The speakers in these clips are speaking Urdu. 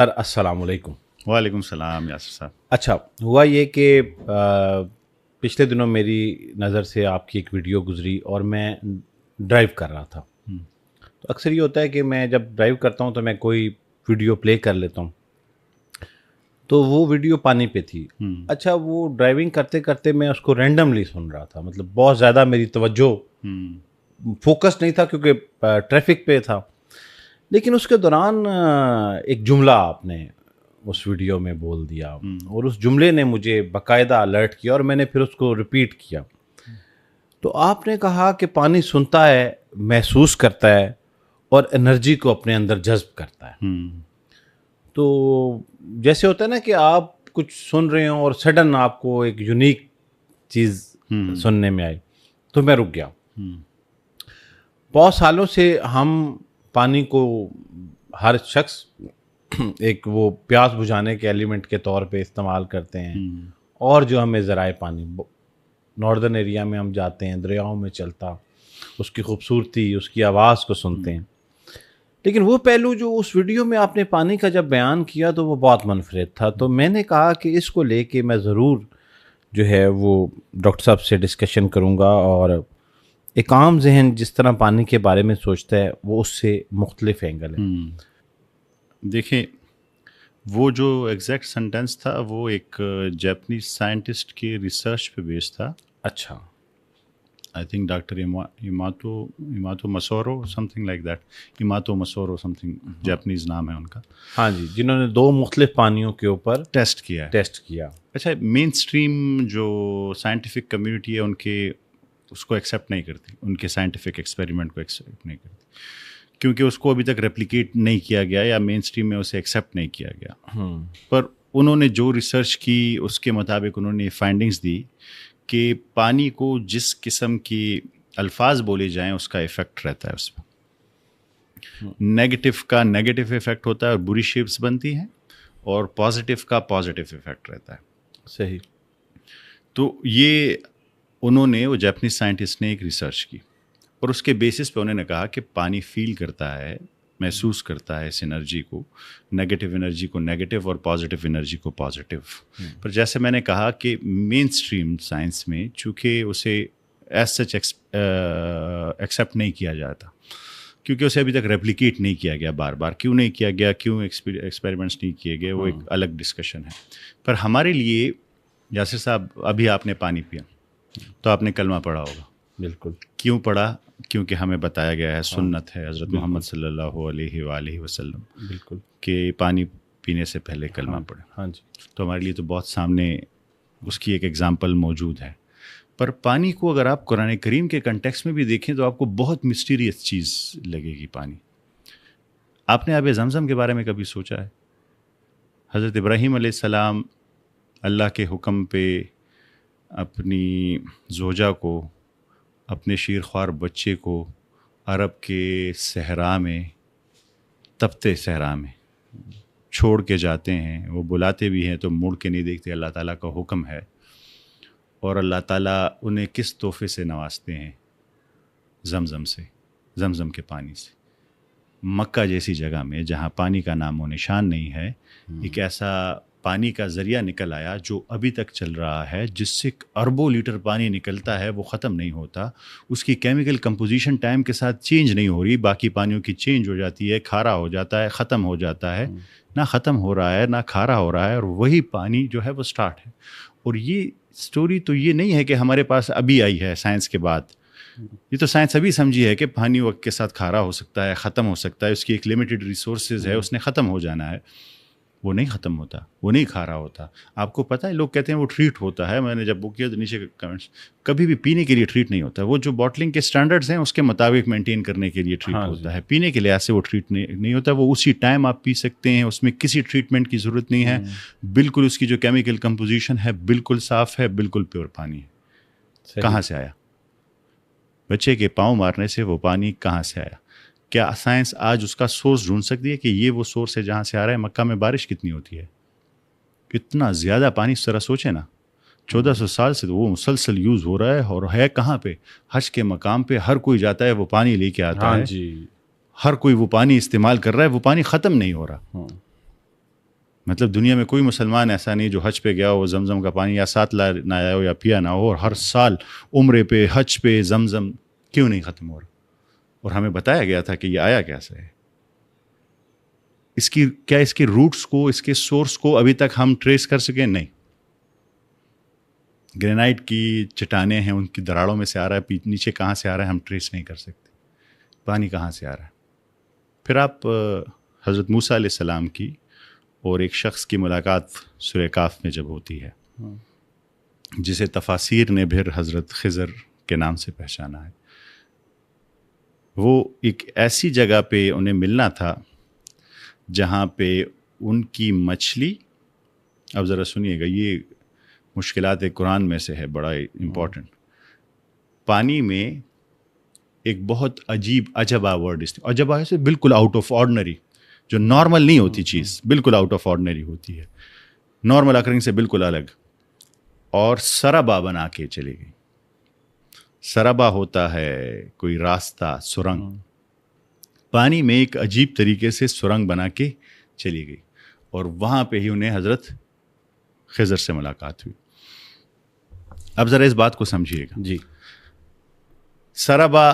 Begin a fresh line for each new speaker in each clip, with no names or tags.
سر السلام علیکم.
وعلیکم السلام یاسر صاحب.
اچھا ہوا یہ کہ پچھلے دنوں میری نظر سے آپ کی ایک ویڈیو گزری اور میں ڈرائیو کر رہا تھا. تو اکثر یہ ہوتا ہے کہ میں جب ڈرائیو کرتا ہوں تو میں کوئی ویڈیو پلے کر لیتا ہوں. تو وہ ویڈیو پانی پہ تھی. اچھا وہ ڈرائیونگ کرتے کرتے میں اس کو رینڈملی سن رہا تھا, مطلب بہت زیادہ میری توجہ فوکس نہیں تھا کیونکہ ٹریفک پہ تھا. لیکن اس کے دوران ایک جملہ آپ نے اس ویڈیو میں بول دیا اور اس جملے نے مجھے باقاعدہ الرٹ کیا اور میں نے پھر اس کو ریپیٹ کیا. تو آپ نے کہا کہ پانی سنتا ہے, محسوس کرتا ہے اور انرجی کو اپنے اندر جذب کرتا ہے. تو جیسے ہوتا ہے نا کہ آپ کچھ سن رہے ہوں اور سڈن آپ کو ایک یونیک چیز سننے میں آئی تو میں رک گیا. بہت سالوں سے ہم پانی کو ہر شخص ایک وہ پیاس بجھانے کے ایلیمنٹ کے طور پہ استعمال کرتے ہیں, اور جو ہمیں ذرائع پانی ناردرن ایریا میں ہم جاتے ہیں, دریاؤں میں چلتا, اس کی خوبصورتی, اس کی آواز کو سنتے ہیں. لیکن وہ پہلو جو اس ویڈیو میں آپ نے پانی کا جب بیان کیا تو وہ بہت منفرد تھا. تو میں نے کہا کہ اس کو لے کے میں ضرور جو ہے وہ ڈاکٹر صاحب سے ڈسکشن کروں گا, اور ایک عام ذہن جس طرح پانی کے بارے میں سوچتا ہے وہ اس سے مختلف اینگل ہے.
دیکھیں, وہ جو ایگزیکٹ سینٹینس تھا وہ ایک جاپنیز سائنٹسٹ کے ریسرچ پہ بیس تھا.
اچھا,
آئی تھنک ڈاکٹر ایماتو مسورو سم تھنگ لائک دیٹ, ایماتو مسورو سم تھنگ جاپنیز نام ہے ان کا.
ہاں جی, جنہوں نے 2 مختلف پانیوں کے اوپر
ٹیسٹ کیا. اچھا, مین اسٹریم جو سائنٹیفک کمیونٹی ہے ان کے اس کو ایکسیپٹ نہیں کرتی, ان کے سائنٹیفک ایکسپیریمنٹ کو ایکسیپٹ نہیں کرتی, کیونکہ اس کو ابھی تک ریپلیکیٹ نہیں کیا گیا یا مین اسٹریم میں اسے ایکسیپٹ نہیں کیا گیا. پر انہوں نے جو ریسرچ کی اس کے مطابق انہوں نے فائنڈنگز دی کہ پانی کو جس قسم کی الفاظ بولے جائیں اس کا ایفیکٹ رہتا ہے اس پہ. نیگیٹو کا نیگیٹو ایفیکٹ ہوتا ہے اور بری شیپس بنتی ہیں, اور پازیٹیو کا پازیٹیو ایفیکٹ رہتا ہے.
صحیح.
تو یہ انہوں نے, وہ جاپنیز سائنٹسٹ نے ایک ریسرچ کی اور اس کے بیسس پہ انہوں نے کہا کہ پانی فیل کرتا ہے, محسوس کرتا ہے اس انرجی کو, نیگیٹو انرجی کو نیگیٹو اور پازیٹیو انرجی کو پازیٹیو. پر جیسے میں نے کہا کہ مین اسٹریم سائنس میں چونکہ اسے ایز سچ ایکسیپٹ نہیں کیا جاتا, کیونکہ اسے ابھی تک ریپلیکیٹ نہیں کیا گیا بار بار. کیوں نہیں کیا گیا, کیوں ایکسپیریمنٹس نہیں کیے گئے, وہ ایک الگ ڈسکشن ہے. پر ہمارے لیے یاسر صاحب, ابھی آپ نے پانی پیا تو آپ نے کلمہ پڑھا ہوگا.
بالکل.
کیوں پڑھا؟ کیونکہ ہمیں بتایا گیا ہے, سنت ہے حضرت محمد صلی اللہ علیہ وآلہ وسلم,
بالکل,
کہ پانی پینے سے پہلے کلمہ پڑھیں.
ہاں جی.
تو ہمارے لیے تو بہت سامنے اس کی ایک ایگزامپل موجود ہے. پر پانی کو اگر آپ قرآن کریم کے کنٹیکس میں بھی دیکھیں تو آپ کو بہت مسٹیریس چیز لگے گی پانی. آپ نے آب زمزم کے بارے میں کبھی سوچا ہے؟ حضرت ابراہیم علیہ السلام اللہ کے حکم پہ اپنی زوجہ کو, اپنے شیرخوار بچے کو عرب کے صحرا میں, تپتے صحرا میں چھوڑ کے جاتے ہیں. وہ بلاتے بھی ہیں تو مڑ کے نہیں دیکھتے, اللہ تعالیٰ کا حکم ہے. اور اللہ تعالیٰ انہیں کس تحفے سے نوازتے ہیں؟ زمزم سے, زمزم کے پانی سے. مکہ جیسی جگہ میں جہاں پانی کا نام و نشان نہیں ہے, ایک ایسا پانی کا ذریعہ نکل آیا جو ابھی تک چل رہا ہے, جس سے اربوں لیٹر پانی نکلتا ہے, وہ ختم نہیں ہوتا. اس کی کیمیکل کمپوزیشن ٹائم کے ساتھ چینج نہیں ہو رہی, باقی پانیوں کی چینج ہو جاتی ہے, کھارا ہو جاتا ہے, ختم ہو جاتا ہے. نہ ختم ہو رہا ہے نہ کھارا ہو رہا ہے, اور وہی پانی جو ہے وہ سٹارٹ ہے. اور یہ سٹوری تو یہ نہیں ہے کہ ہمارے پاس ابھی آئی ہے سائنس کے بعد. یہ تو سائنس ابھی سمجھی ہے کہ پانی وقت کے ساتھ کھارا ہو سکتا ہے, ختم ہو سکتا ہے, اس کی ایک لمیٹڈ ریسورسز ہے, اس نے ختم ہو جانا ہے. وہ نہیں ختم ہوتا, وہ نہیں کھارا ہوتا. آپ کو پتہ ہے, لوگ کہتے ہیں وہ ٹریٹ ہوتا ہے. میں نے جب بک کیا تو نیچے کمنٹس, کبھی بھی پینے کے لیے ٹریٹ نہیں ہوتا. وہ جو باٹلنگ کے سٹینڈرڈز ہیں اس کے مطابق مینٹین کرنے کے لیے ٹریٹ ہوتا ہے. پینے کے لحاظ سے وہ ٹریٹ نہیں ہوتا. وہ اسی ٹائم آپ پی سکتے ہیں, اس میں کسی ٹریٹمنٹ کی ضرورت نہیں ہے. بالکل اس کی جو کیمیکل کمپوزیشن ہے بالکل صاف ہے, بالکل پیور پانی ہے. کہاں سے آیا؟ بچے کے پاؤں مارنے سے وہ پانی کہاں سے آیا؟ کیا سائنس آج اس کا سورس ڈھونڈ سکتی ہے کہ یہ وہ سورس ہے جہاں سے آ رہا ہے؟ مکہ میں بارش کتنی ہوتی ہے, کتنا زیادہ پانی, اس طرح سوچے نا. 1400 سال سے تو وہ مسلسل یوز ہو رہا ہے, اور ہے کہاں پہ؟ حج کے مقام پہ ہر کوئی جاتا ہے, وہ پانی لے کے آتا ہے. ہر کوئی وہ پانی استعمال کر رہا ہے, وہ پانی ختم نہیں ہو رہا. مطلب دنیا میں کوئی مسلمان ایسا نہیں جو حج پہ گیا ہو زمزم کا پانی یا ساتھ نہ آیا ہو یا پیا نہ ہو، اور ہر سال عمرے پہ حج پہ زمزم کیوں نہیں ختم ہو رہا؟ اور ہمیں بتایا گیا تھا کہ یہ آیا کیسے ہے، اس کے روٹس کو، اس کے سورس کو ابھی تک ہم ٹریس کر سکیں؟ نہیں. گرینائٹ کی چٹانیں ہیں، ان کی دراڑوں میں سے آ رہا ہے، نیچے کہاں سے آ رہا ہے ہم ٹریس نہیں کر سکتے. پانی کہاں سے آ رہا ہے؟ پھر آپ حضرت موسیٰ علیہ السلام کی اور ایک شخص کی ملاقات سورہ کاف میں جب ہوتی ہے، جسے تفاسیر نے پھر حضرت خضر کے نام سے پہچانا ہے، وہ ایک ایسی جگہ پہ انہیں ملنا تھا جہاں پہ ان کی مچھلی، اب ذرا سنیے گا، یہ مشکلات قرآن میں سے ہے، بڑا امپورٹنٹ. پانی میں ایک بہت عجبہ ورڈ، عجبہ سے بالکل آؤٹ آف آرڈنری، جو نارمل نہیں ہوتی چیز، بالکل آؤٹ آف آرڈنری ہوتی ہے، نارمل اکرنگ سے بالکل الگ، اور سرابا بنا کے چلی گئی. سرابا ہوتا ہے کوئی راستہ، سرنگ. پانی میں ایک عجیب طریقے سے سرنگ بنا کے چلی گئی، اور وہاں پہ ہی انہیں حضرت خضر سے ملاقات ہوئی. اب ذرا اس بات کو سمجھیے گا.
جی.
سرابا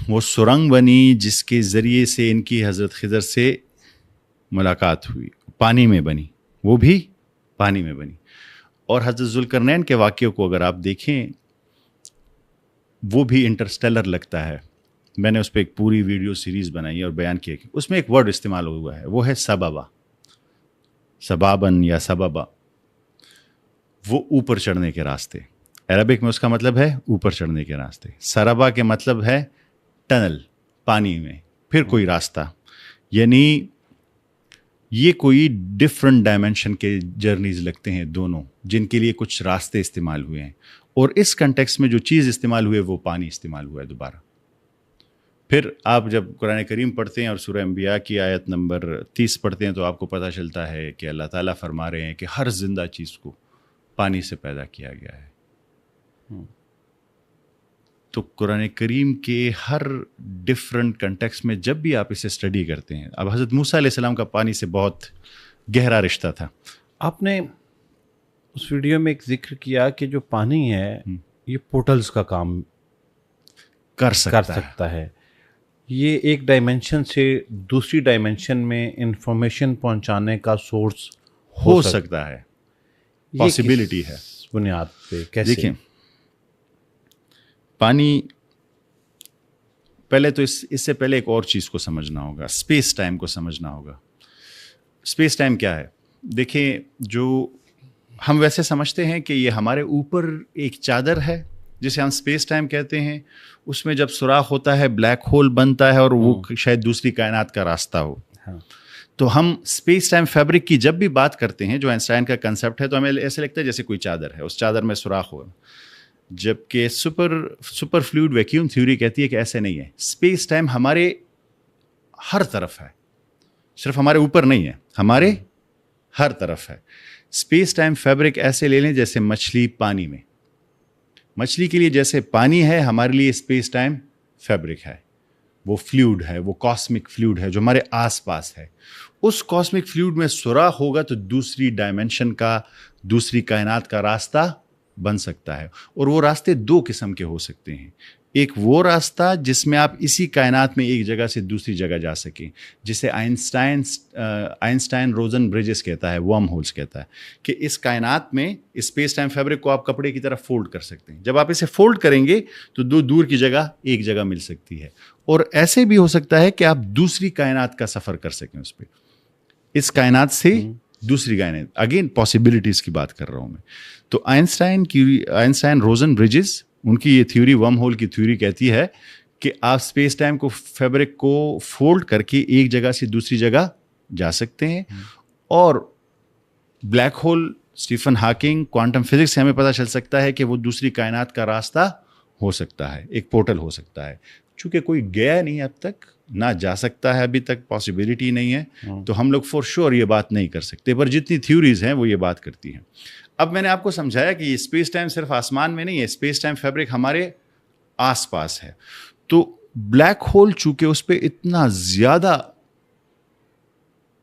وہ سرنگ بنی جس کے ذریعے سے ان کی حضرت خضر سے ملاقات ہوئی، پانی میں بنی، وہ بھی پانی میں بنی. اور حضرت ذوالقرنین کے واقعے کو اگر آپ دیکھیں، وہ بھی انٹرسٹیلر لگتا ہے. میں نے اس پہ ایک پوری ویڈیو سیریز بنائی اور بیان کیا کہ اس میں ایک ورڈ استعمال ہوا ہے، وہ ہے سبابا، سبابن یا سبابا. وہ اوپر چڑھنے کے راستے، عربک میں اس کا مطلب ہے اوپر چڑھنے کے راستے. سرابا کے مطلب ہے ٹنل، پانی میں پھر کوئی راستہ. یعنی یہ کوئی ڈفرنٹ ڈائمینشن کے جرنیز لگتے ہیں دونوں، جن کے لیے کچھ راستے استعمال ہوئے ہیں. اور اس کنٹیکس میں جو چیز استعمال ہوئے وہ پانی استعمال ہوا ہے دوبارہ. پھر آپ جب قرآن کریم پڑھتے ہیں اور سورہ انبیاء کی آیت نمبر 30 پڑھتے ہیں تو آپ کو پتہ چلتا ہے کہ اللہ تعالیٰ فرما رہے ہیں کہ ہر زندہ چیز کو پانی سے پیدا کیا گیا ہے. تو قرآن کریم کے ہر ڈفرنٹ کنٹیکس میں جب بھی آپ اسے اسٹڈی کرتے ہیں، اب حضرت موسیٰ علیہ السلام کا پانی سے بہت گہرا رشتہ تھا.
آپ نے اس ویڈیو میں ایک ذکر کیا کہ جو پانی ہے یہ پورٹلز کا کام
کر سکتا
ہے. یہ ایک ڈائمینشن سے دوسری ڈائمینشن میں انفارمیشن پہنچانے کا سورس
ہو سکتا ہے، پاسبلٹی ہے.
بنیاد پہ کیسے؟
دیکھیں، پانی پہلے تو اس سے پہلے ایک اور چیز کو سمجھنا ہوگا، اسپیس ٹائم کو سمجھنا ہوگا. اسپیس ٹائم کیا ہے؟ دیکھیں، جو ہم ویسے سمجھتے ہیں کہ یہ ہمارے اوپر ایک چادر ہے جسے ہم اسپیس ٹائم کہتے ہیں، اس میں جب سوراخ ہوتا ہے بلیک ہول بنتا ہے اور وہ شاید دوسری کائنات کا راستہ ہو. تو ہم اسپیس ٹائم فیبرک کی جب بھی بات کرتے ہیں، جو آئنسٹائن کا کنسیپٹ ہے، تو ہمیں ایسے لگتا ہے جیسے کوئی چادر ہے، اس چادر میں سوراخ ہو. جبکہ سپر فلوئڈ ویکیوم تھیوری کہتی ہے کہ ایسے نہیں ہے. اسپیس ٹائم ہمارے ہر طرف ہے، صرف ہمارے اوپر نہیں ہے، ہمارے ہر طرف ہے. اسپیس ٹائم فیبرک ایسے لے لیں جیسے مچھلی پانی میں، مچھلی کے لیے جیسے پانی ہے، ہمارے لیے اسپیس ٹائم فیبرک ہے. وہ فلوئڈ ہے، وہ کاسمک فلوئڈ ہے جو ہمارے آس پاس ہے. اس کاسمک فلوئڈ میں سوراخ ہوگا تو دوسری ڈائمینشن کا، دوسری کائنات کا راستہ بن سکتا ہے. اور وہ راستے دو قسم کے ہو سکتے ہیں. ایک وہ راستہ جس میں آپ اسی کائنات میں ایک جگہ سے دوسری جگہ جا سکیں، جسے آئنسٹائن روزن برجز کہتا ہے، ورم ہولز کہتا ہے، کہ اس کائنات میں اسپیس ٹائم فیبرک کو آپ کپڑے کی طرح فولڈ کر سکتے ہیں. جب آپ اسے فولڈ کریں گے تو دو دور کی جگہ ایک جگہ مل سکتی ہے. اور ایسے بھی ہو سکتا ہے کہ آپ دوسری کائنات کا سفر کر سکیں اس پہ، اس کائنات سے دوسری کائنات. اگین پاسبلٹیز کی بات کر رہا ہوں میں. تو آئنسٹائن روزن برجز، ان کی یہ تھیوری، ورم ہول کی تھیوری کہتی ہے کہ آپ اسپیس ٹائم کو، فیبرک کو فولڈ کر کے ایک جگہ سے دوسری جگہ جا سکتے ہیں. اور black hole, Stephen Hawking, quantum physics سے ہمیں پتہ چل سکتا ہے کہ وہ دوسری کائنات کا راستہ ہو سکتا ہے، ایک پورٹل ہو سکتا ہے. چونکہ کوئی گیا نہیں اب تک، نہ جا سکتا ہے ابھی تک، پاسبلٹی نہیں ہے، تو ہم لوگ فور شور یہ بات نہیں کر سکتے. پر جتنی تھیوریز ہیں وہ یہ بات کرتی ہیں. اب میں نے آپ کو سمجھایا کہ یہ اسپیس ٹائم صرف آسمان میں نہیں ہے، اسپیس ٹائم فیبرک ہمارے آس پاس ہے. تو بلیک ہول چونکہ اس پہ اتنا زیادہ